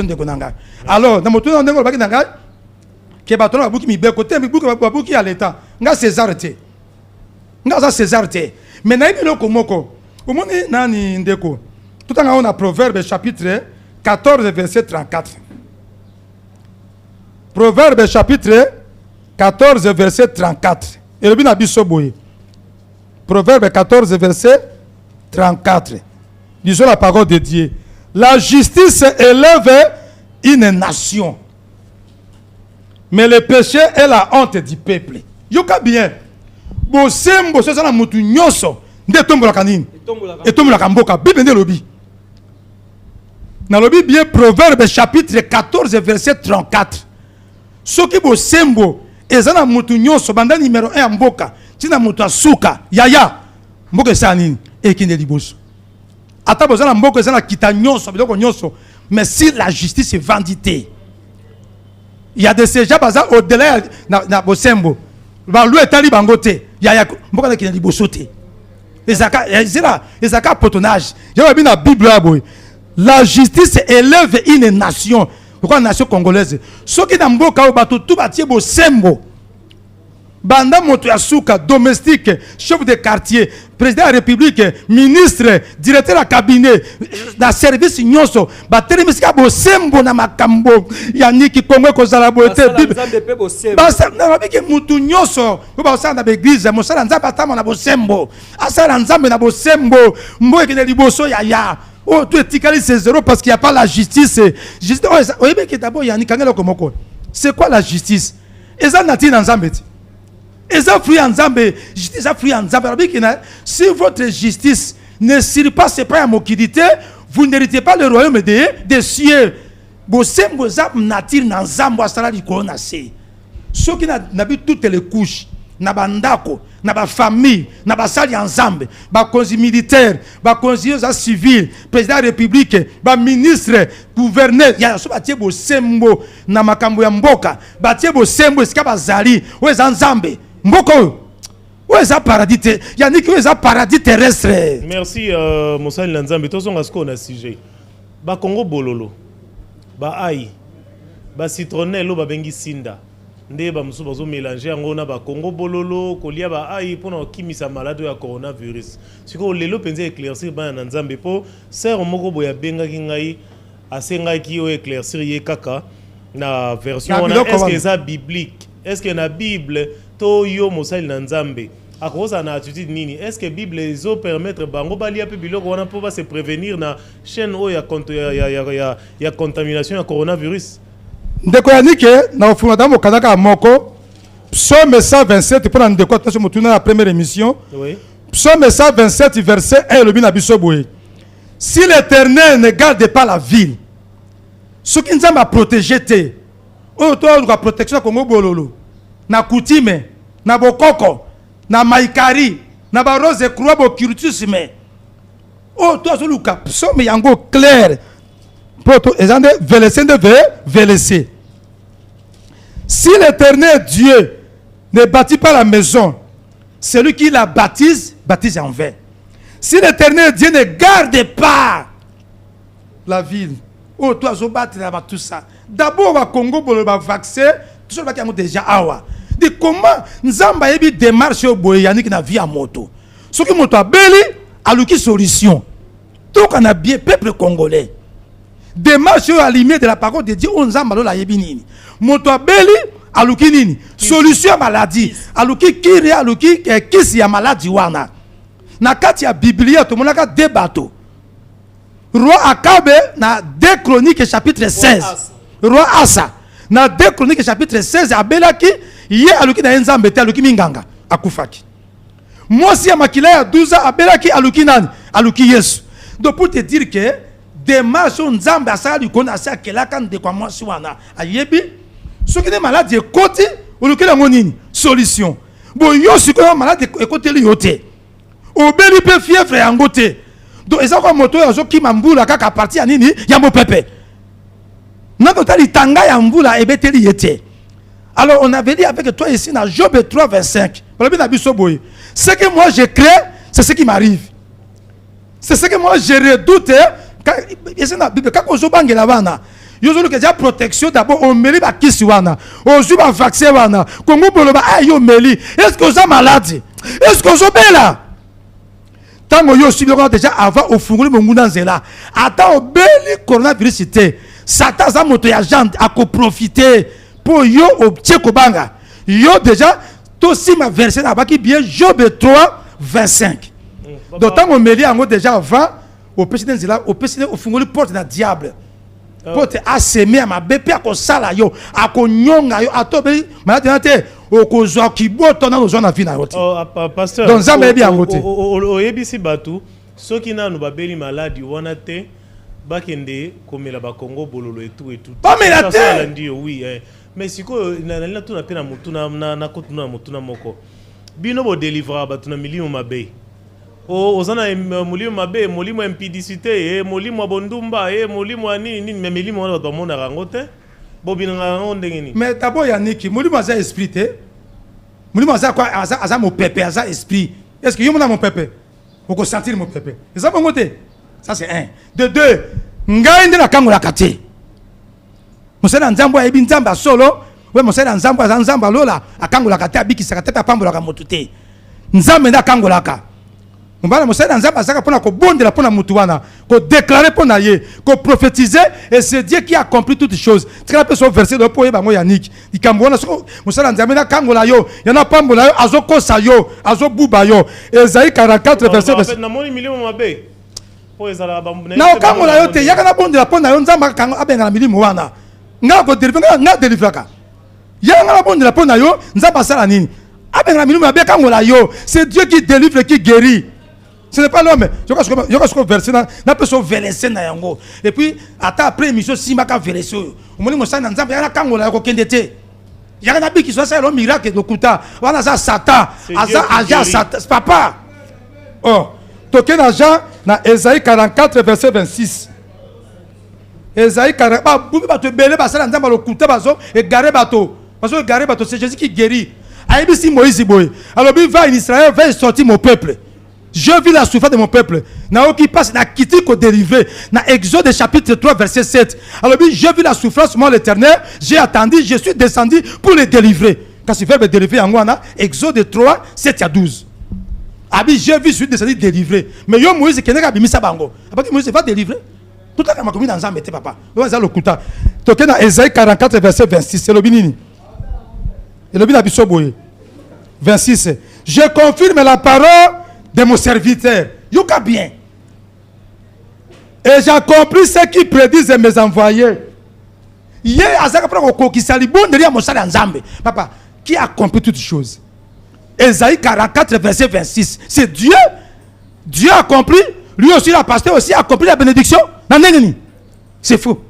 de konanga alors na moto na ndenge ba kinanga ke ba to na buki mi be côté mi buki à l'état nga César te mais na ibi loko moko Omoni nani ndeko. Tout en on a Proverbe chapitre 14 verset 34. Proverbe chapitre 14 verset 34. Et le bina biso boye. Proverbe 14 verset 34. Disons la parole de Dieu. La justice élève une nation. Mais le péché est la honte du peuple. Yoka bien. Bo sembo so na mutu nyoso. Nde tombola kanini et tombola kamboka bible nde lobi na lobi bien Proverbe chapitre 14 verset 34 soki bo sembo ezana mutu nyonso banda numéro 1 mboka tina mutu asuka yaya mboka esa nini ekinde liboso ata bozana mboka ezana kita nyonso biloko nyonso mais si la justice est vendite il y a des ces gens baza au-delà na bo sembo ba lu etali bangote yaya mboka na kinde liboso te. Ezaka potonnage. J'ai vu dans la Bible la justice élève une nation. Pourquoi une nation congolaise? Ce qui n'a pas tout bâti beau sembo. banda moto ya suka domestique, chef de quartier, président de la République, ministre, directeur de cabinet, na service nyonso, batelemisika bosembo na makambo ya niki Kongo kozala boete bible. Basa na biki mutu nyonso, ko ba osala na église, mosala nzambe atama na bosembo. Asala nzambe na bosembo, mboye kene liboso ya. Oh, tout est égalé, c'est zéro parce qu'il n'y a pas la justice. Justice. Oh, d'abord, il y a un. C'est quoi la justice? Et ça, n'a-t-il dans Zambé? Et ça, fruit en Zambé. Justice, ça, fruit en Zambé. Si votre justice ne surpasse pas la moquidité, vous n'héritez pas le royaume des cieux. Vous savez, vous avez nature dans Zambé, ça la corona. Ceux qui n'ont toutes les couches. Na bandako, na ba famille, na ba sali ensemble, ba conseil militaire, ba conseiller civil, président de la République, ba ministre, gouverneur, ya so batie bo sembo na makambo ya mboka, batie bo sembo esika bazali, oza nzambe, mboko oza paradis te, ya niki oza paradis terrestre. Merci Mosali Nzambe, tozonga sko na sujet. Ba Congo bololo, ba ai, ba citronnelle ba bengi sinda. Ndeba musu bazo mélanger ngona ba Congo bololo kolia ba ai pona kimisa malade ya coronavirus. Siko lelo penze éclaircir ba na Nzambe po ser moko boya benga kingai asenga ki o éclaircir ye kaka na version est-ce que ça biblique? Est-ce que na Bible to yo Mosali na Nzambe a cause na attitude nini? Est-ce que Bible zo permettre bango balia pe biloko wana po ba se prévenir na chaîne o ya contamination ya coronavirus? Ndeko ya nike na ofumata mo kanaka moko Psaume 127 pour ndeko attention motuna la première émission. Oui. Psaume 127 verset 1 le bina biso boye. Si l'Éternel ne garde pas la ville, ce qui nous a protégé te. O to la protection Congo bololo. Na Kutime, na Bokoko, na Maikari, na ba Rose Croix bo Kirtusime. O to so luka psaume yango clair. Si l'Éternel Dieu ne bâtit pas la maison, celui qui la baptise, baptise en vain. Si l'Éternel Dieu ne garde pas la ville, oh, toi, je bats tout ça. D'abord, au Congo, pour le vaccin, tout ça va déjà awa. De comment Nzamba ebi démarche au boyani qui na vie à moto. Ce qui moto a belli, a l'ouki solution. Tout qu'on a bien peuple congolais. Démarche alimée de la parole de Dieu, on zambalo la yebinini. Moto abeli aluki nini? Solution à maladie. Aluki kiri aluki kisi ya maladie wana. Na kati ya Biblia to monaka débato. Roi Akabe na 2 Chroniques chapitre 16. Roi Asa na 2 Chroniques chapitre 16 abelaki ye aluki na nzambe te aluki minganga akufaki. Mosi ya makila ya 12 abelaki aluki nani? Aluki Yesu. Donc pour te dire que démarche nzambe asala likona asa kelaka ndekwa mwasi wana ayebi soki ne malade ekoti olukela ngonini solution bo yo sikoyo malade ekoteli yote obeli pe fièvre yango te donc eza kwa moto yazo kima mbula kaka parti ya nini ya mopepe nako tali tanga ya mbula ebeteli yete. Alors on avait dit avec toi ici dans Job 3 25 ce que moi je crains c'est ce qui m'arrive, c'est ce que moi je redoute. Quand on joue bangela wana yozo que déjà protection d'abord on meli ba kisi wana on joue ba vaccin wana Congo boloba ayo meli est-ce que ça malade est-ce que ça bela tango yo si déjà avant au funguli monguna nzela ata obeli coronavirus te satan za moto ya gente a ko profiter pour yo obtie ko banga yo déjà to si ma verset na baki bien Job 3 25 donc tango meli ango déjà avant au président zela au président au fungoli porte na diable porte a semer à ma bébé à ko sala yo a ko nyonga yo atobe malade te o ko zo kiboto na zo na vie na yote. Pasteur donc ça me bien ngote o yebisi batu soki na no babeli maladi wana te bakende komela ba Congo bololo et tout pas melate ndio oui mais siko na tout na pena mutuna na kotuna mutuna moko bino bo délivrer batu na milimo mabe. Ozana molimo mabe molimo impudicité molimo bondumba molimo nini mais molimo wana ba mona rango te bobina rango ndengeni. Mais d'abord Yannick molimo aza esprit te molimo aza quoi aza mon pépé aza esprit. Est-ce que yo mona mon pépé faut ko sentir mon pépé ça bon côté ça c'est un de deux ngai ndela kango la kate mosala nzambo ya binzamba solo we mosali ya nzambe aza nzambe alola akangolaka te abikisaka te mpe apambolaka motu te nzambe nde akangolaka mbala mosali ya nzambe azalaka mpona kobondela mpona motu wana kodeklare mpona ye koprophétise et c'est Dieu qui accomplit toutes choses tikala mpe so verset lo mpo oyeba yango yaniki likambo wana soko mosali ya nzambe nakangola yo yana apambola yo azokosa yo azobuba yo Esaïe 44 verset namoni milimo mabe na okangola yo te yaka nabondela mpona yo nzambe abengana milimo wana nga kodelive nga delivraka yaka nga nabondela mpona yo nzambe asala nini abengana milimo mabe akangola yo c'est Dieu qui délivre qui guérit. Ce n'est pas l'homme. Je crois que verset n'a pas son verset na yango. Et puis après émission si maka verset. Au moment où ça nzambe yana kangola ko kendete. Yana nabi qui soit ça le miracle de kuta. Wana za Satan. Aja Satan. Papa. Oh. Token aja na Esaïe 44 verset 26. Esaïe 40 ba bubi ba to belé ba sala nzambe lo kuta bazo et garé bato. Parce que garé bato c'est Jésus qui guérit. Aïbi si Moïse boy. Alors il va en Israël, va sortir mon peuple. Je vis la souffrance de mon peuple. Naoki passe na kiti ko dérivé. Na Exode chapitre 3 verset 7. Alors je vis la souffrance moi l'Éternel, j'ai attendu, je suis descendu pour les délivrer. Quand ce verbe délivrer en wana Exode 3 7 à 12. Abi je vis, je suis descendu délivrer. Mais yo Moïse keneka bimisa bango. Après Moïse va délivrer. Tout à ma commune dans Zambé papa. Nous allons l'écouter. Toke na Esaïe 44 verset 26. C'est le binini. Et le binini biso boye. 26. Je confirme la parole de mon serviteur. Yuka bien. Et j'accomplis ce qui prédisent mes envoyés. Hier, Azaka prend qui sali bon derrière mon salaire Nzambe. Papa, qui accomplit toutes choses. Esaïe 44 verset 26. C'est Dieu. Dieu a accompli. Lui aussi, le pasteur aussi a accompli la bénédiction. C'est faux.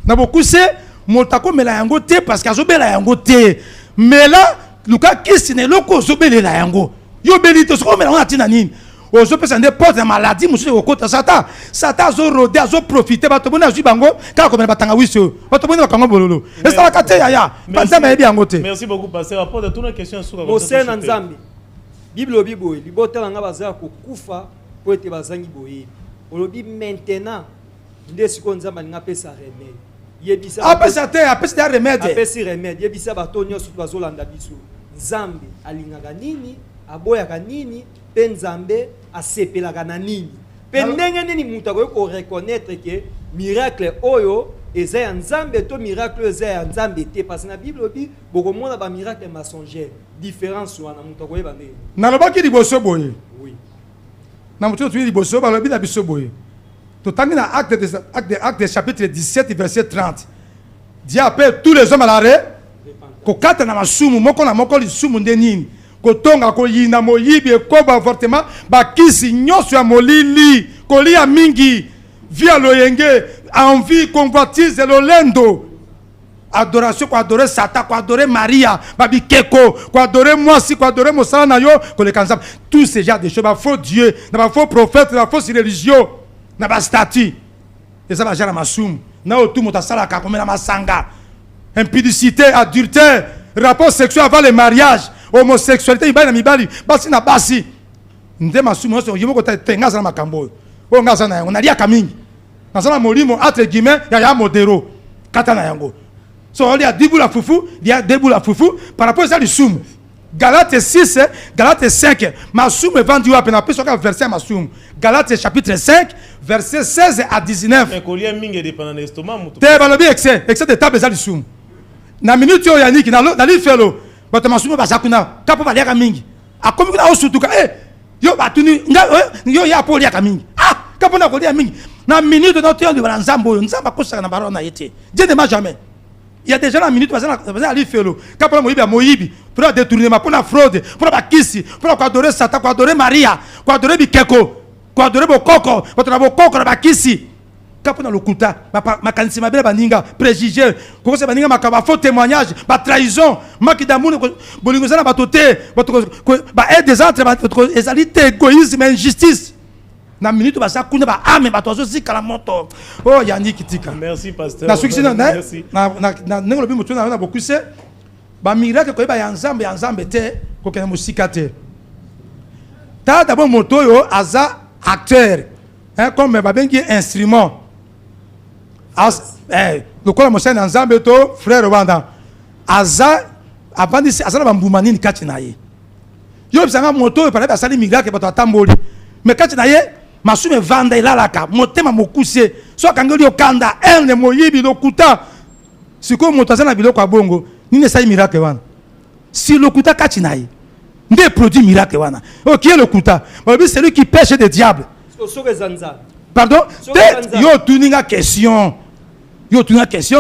N'a beaucoup c'est Motako me la yango te parce qu'azobe la yango te. Mais là, Luka qui sine loko zobe la yango. Yo belito so me la on atina nini. Ozo pesa nde porte de maladie musu okota Satan. Satan zo rode azo profiter bato bona zui bango kala ko me batanga wiso. Bato bona bakango bololo. Et ça la kate ya. Panza me bi yango te. Merci beaucoup pasteur. Rapport de toute la question sur Mose na Nzambe. Bible obi boye libota nga bazala ko kufa po ete bazangi boye. Olobi maintenant nde siko Nzambe nga pesa remède. Yebisa apesa te apesa remède. Apesa remède. Yebisa bato nyonso bazolanda biso. Nzambe alingaka nini? Aboyaka nini? Pe Nzambe asepelaka na nini? Pe ndenge nini mutu akoki ko reconnaître que miracle oyo eza ya Nzambe to miracle eza ya Nzambe te parce que na Bible obi bokomona ba miracle mensongère différence wana mutu akoyeba ndenge. Nalobaki liboso boye. Oui. Na mutu tu liboso balobi na biso boye. Totangi na acte chapitre 17 verset 30. Dieu appelle tous les hommes à l'arrêt. Ko kata na masumu moko na moko lisumu nde nini? Kotonga ko yina moyibi ekoba avortement bakisi nyonso ya molili kolia mingi via loyenge envie convoitise lolendo adoration ko adorer Satan ko adorer Maria babi keko ko adorer mwasi ko adorer mosala na yo ko le kanzam tous ces genres de choses ba faux dieu na ba faux prophète na fausse religion na ba statut et ça va jara masum na otu motasala ka komela masanga impudicité adultère rapport sexuel avant le mariage homosexualité ibali na mibali basi na basi nde masumu so yimo ko tenga za makambo o ngaza na yango na lia kamingi na molimo entre guillemets ya modero kata na yango so on a dibula fufu dia debula fufu par rapport à l'isumu Galates 6 Galates 5 masumu vendu à peine plus que verset masumu Galates chapitre 5 verset 16 à 19 un collier mingi dépendant de l'estomac mutu te balobi excès de table za l'isumu na minute yo yaniki na li felo bato masumu basakuna kapo baliaka mingi akomi kuna osutuka yo batuni yo ya po liaka mingi kapo na kolia mingi na minute na toyo libala nzambo yo nzamba kosaka na barona na yete Dieu ne m'a jamais il y a déjà la minute bazana li felo kapo na moyibi pour détourner pour la fraude pour la kisi pour adorer Satan pour adorer Maria pour adorer bikeko pour adorer bokoko pour na bokoko na bakisi kapo na lokuta makanisi mabele baninga préjugé kokose baninga makaba faux témoignage ba trahison maki d'amour bolingo za na batote ba aide des autres ba ezalité égoïsme injustice na minute ba sa kuna ba ame ba tozo zikala moto oh yani kitika merci pasteur na succès na nengo lobi mutu na beaucoup c'est ba miracle ko ba ya Nzambe te ko kana musika te ta d'abord moto yo aza acteur comme ba bengi instrument le quoi mon cher Nzambe to frère Rwanda aza avant de aza na mbumani ni kati na ye yo bisanga moto e paré asali miracle bato atamboli mais kati na ye masume vanda ilalaka motema mokuse so kangeli okanda erne moyibi lokuta siko moto aza na biloko abongo nini esali miracle wana si lokuta kati na ye nde produit miracle wana qui est lokuta c'est celui qui pêche des diables pardon yo tuninga question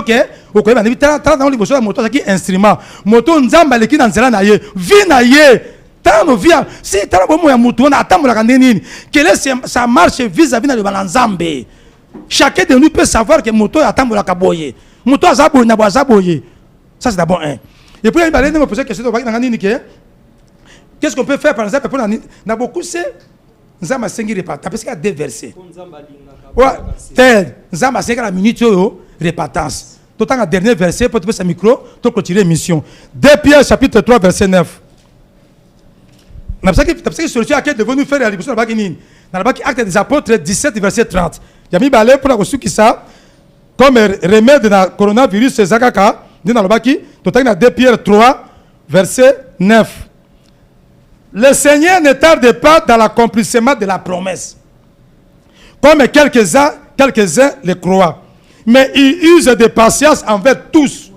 que au koyeba ni tala na liboso ya motoaki instrument moto nzamba leki na nzela na ye vi na ye tano via si tala bomo ya moto na atambola ka nini quelle est sa marche vis-à-vis na le balanzambe chacun de nous peut savoir que moto atambola ka boye moto azabo na boye ça c'est d'abord un et puis il va me poser question de nini que qu'est-ce qu'on peut faire par exemple pour na beaucoup c'est nzamba sengi repartant parce qu'il y a deux versets ouais tel nzamba sengi la minute yo répatance. Tout le dernier verset, pour te faire micro, pour clôturer l'émission. 2 Pierre chapitre 3, verset 9. Nous avons solution à laquelle devons nous faire la libération dans le acte des apôtres 17, verset 30. Il y a mis balai pour la reçu qui ça, comme remède dans le coronavirus, c'est Zakaka, dans le baki, tout le 2 Pierre 3, verset 9. Le Seigneur ne tarde pas dans l'accomplissement de la promesse, comme quelques-uns le croient. Mais il use de patience envers tous,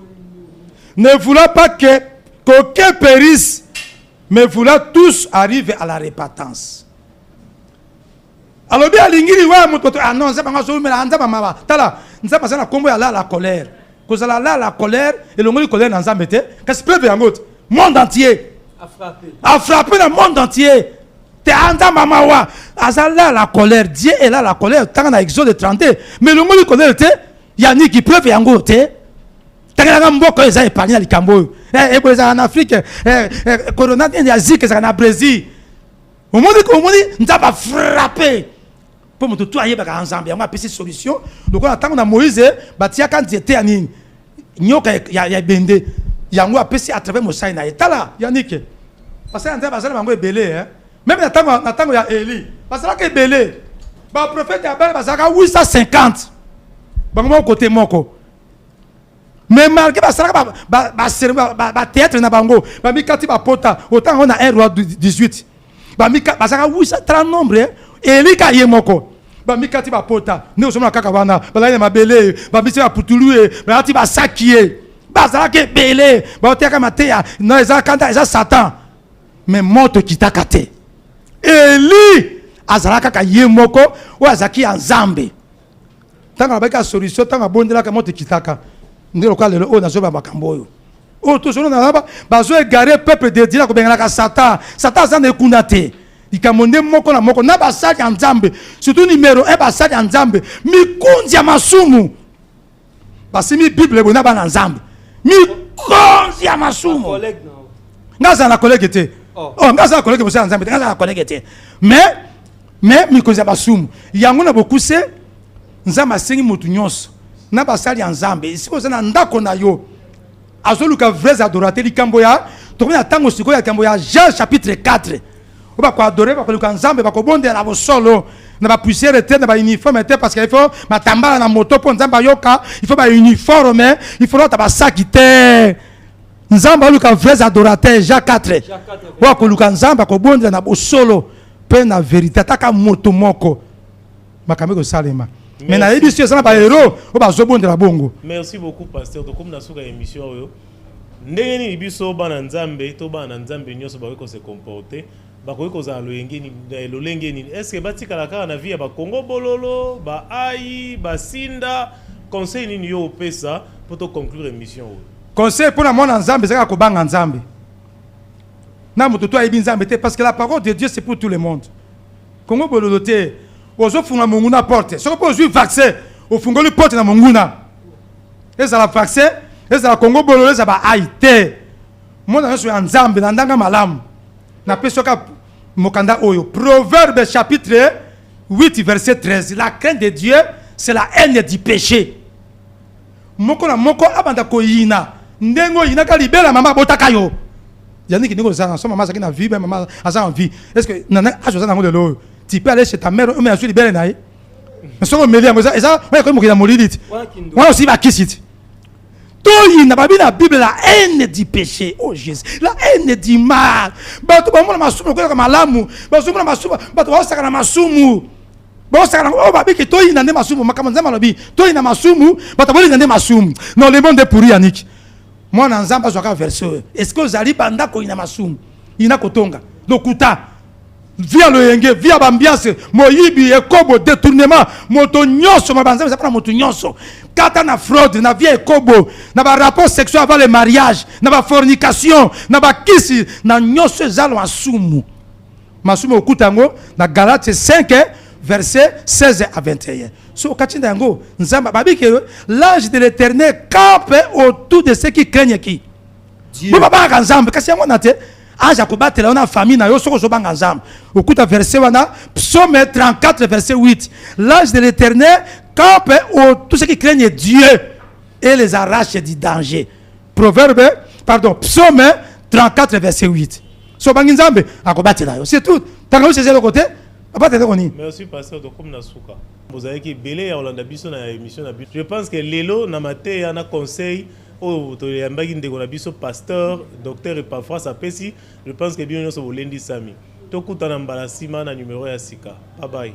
ne voulant pas qu'aucun périsse, mais voulant tous arriver à la repentance. Alors bien l'ingiri wa moto ah non ça pas so mais la nzaba mama tala nzaba ça na kombo ya la colère cause la colère et le mot colère nzaba mete qu'est-ce preuve ya ngote monde entier a frappé le monde entier te anda mama wa azala la colère Dieu est là la colère tant na Exode 30 mais le mot colère était yani qui preuve ya ngote takanga mboko eza épargné likambo et pour en Afrique corona en Asie que ça na Brésil au monde nzaba frappé pour me tout ayer ba ensemble on a pris solution donc on attend na Moïse batia quand était ani nyoka ya bende yango a pesi à travers Moïse na etala yannick parce que nzaba bazala bango ebelé hein même na tango ya Eli bazala ke ebelé ba prophète ya bazaka 850 bango côté moko mais malgré ba théâtre na bango ba mikati ba pota autant on a 1 roi 18 ba mikati bazaka 830 nombre Eli ka yemoko ba mikati ba pota ne osoma kaka wana ba na mabele ba bisi ba putulu ba ati ba sakie bazala ke belé ba oteka mateya na eza kanda eza Satan mais moto kitakate Eli azala kaka yemoko o azaki nzambe tanga ba ka solution tanga bondela ka moto kitaka ndelo ka lelo o na zo ba makambo yo o to zo na ba zo égarer peuple de Dieu ko bengala ka Satan za ne kunate ikamonde moko na moko na basali ya nzambe surtout numéro 1 basali ya nzambe mikunzi ya masumu basimi bible bona bana nzambe mikunzi ya masumu ngaza na collègue te ngaza na collègue bosa nzambe ngaza na collègue te mais mikunzi ya masumu yango na bokuse nzambe asengi mutu nyonso na basali ya nzambe siko za na ndako na yo azoluka vrais adorateurs likambo ya tokona tango siko ya likambo ya Jean chapitre 4 on va adorer va koluka nzambe va kobonde na bosolo na ba poussière te na ba uniforme te parce qu'il faut matambala na moto po nzamba yoka il faut ba uniforme il faut ta ba saki te nzamba luka vrais adorateurs Jean 4 wa koluka nzamba kobonde na bosolo pe na vérité taka moto moko makambe ko salema mais na édition ça na ba héros on va zobonde la bongo. Merci beaucoup pasteur donc comme na suka émission yo ndenge ni biso bana nzambe to bana nzambe nyoso ba ko se comporter bakoki kozala lolenge nini est-ce que batikala kaka na vie ya bakongo bololo baai basinda conseil nini yo opesa pour to conclure émission oyo conseil pour la mwana nzambe ezaka kobanga nzambe na moto to ayebi nzambe te parce que la parole de Dieu c'est pour tout le monde kongo bololo te ozofunga monguna porte soki mpo ozwi vaccin ofungoli porte na monguna ezala vaccin ezala kongo bololo ezala baai te mwana nyonso ya nzambe na ndanga malamu na pesoka mokanda oyo Proverbe chapitre 8 verset 13 la crainte de Dieu c'est la haine du péché moko na moko abanda ko yina ndengo yina ka libela mama botaka yo yani ki ndiko zana so mama zaki na vie mama aza en vie est-ce que nana azo zana ngolo lo tu peux aller chez ta mère mais azu libela nae so ko melia ngoza eza ouais ko mokina molidit wana aussi ba kisit Toi, n'a pas bien la Bible, la haine du péché. Oh Jésus, la haine du mal. Bato ba mona masumu ko kama lamu. Bato mona masumu, bato wa saka na masumu. Bato saka na oh ba bi ke toi na ne masumu makama nzamba lobi. Toi na masumu, bato ba ngande masumu. Non, le monde est pourri Yannick. Moi na nzamba zo ka verset. Est-ce que zali banda ko ina masumu? Ina kotonga. Lokuta. Via le yenge, via l'ambiance, moyibi, ekobo, détournement, moto nyonso, ma banza, ça prend moto nyonso. Kata na fraude, na via ekobo, na ba rapport sexuel avant le mariage, na ba fornication, na ba kisi, na nyonso zalo masumu. Masumu okutango, na Galates 5, verset 16 à 21. So katinda yango, nzamba babi ke l'ange de l'Éternel campe autour de ceux qui craignent qui. Dieu. Baba ka nzamba, kasi yango na te. Ange akobatela ona famille na yo soko zobanga nzamba. Okuta verset wana Psaume 34 verset 8. L'ange de l'Éternel campe tous ceux qui craignent Dieu et les arrache du danger. Psaume 34 verset 8. So bangi nzambe akobatela yo. C'est tout. Tanga c'est le côté. Merci pasteur de comme nasuka. Vous avez qui belé à Hollande biso na émission na biso. Je pense que lelo na maté yana conseil oh to yambaki ndeko na biso pasteur docteur et parfois ça pesi. Je pense que bien nous sommes lundi sami. To kutana mbala sima na numéro ya sika. Bye bye.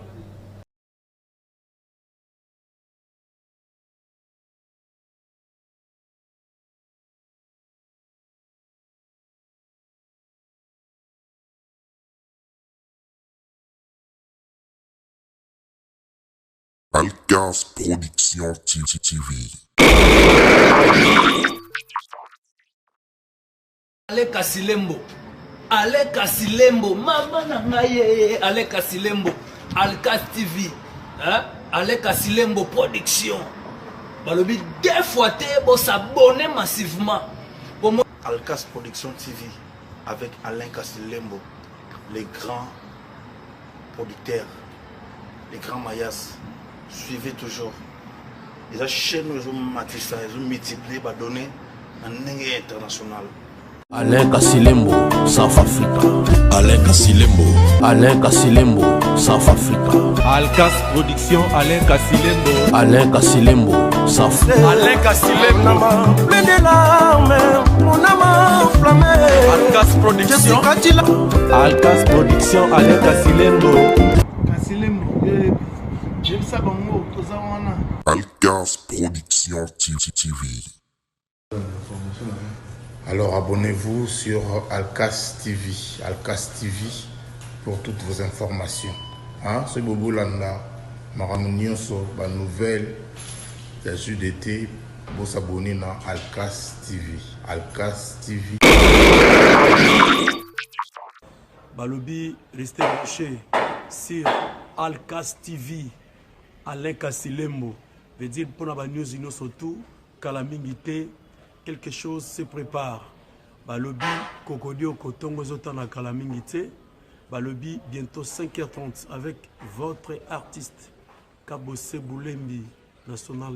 Alcas Production TV. Ale Kasilembo. Ale Kasilembo. Mama na ngaye. Ale Kasilembo. Alcas TV. Hein? Ale Kasilembo Production. Balobi deux fois te s'abonner massivement. Alcas Production TV avec Alain Kasilembo, les grands producteurs, les grands mayas. Suivez toujours. Les chaînes ils ont matissé, ils ont multiplié, ils ont donné un international. Alain Kasilembo, South Africa. Alain Kasilembo. Alain Kasilembo, South Africa. Alcas Production, Alain Kasilembo. Alain Kasilembo, South Africa. Alain Kasilembo. Plein de larmes, mon âme enflammée. Alcas Production. Alcas Production, Alain Kasilembo. Kasilembo, j'aime ça comme mot, tout ça on a. Alcas Production TV. Alors abonnez-vous sur Alcas TV. Alcas TV pour toutes vos informations. Hein? C'est Bobo Landa. Maramounionso, la nouvelle. Il y a juste d'été. Vous s'abonner dans Alcas TV. Alcas TV. Balobi, restez branchés sur Alcas TV. Alain Kasilembo. Veut dire pour la news surtout, Kalamingité, quelque chose se prépare. Balobi, Kokodio, Kotongo, Zotana, Kalamingité. Balobi, bientôt 5h30 avec votre artiste, Kabose Boulembi, national.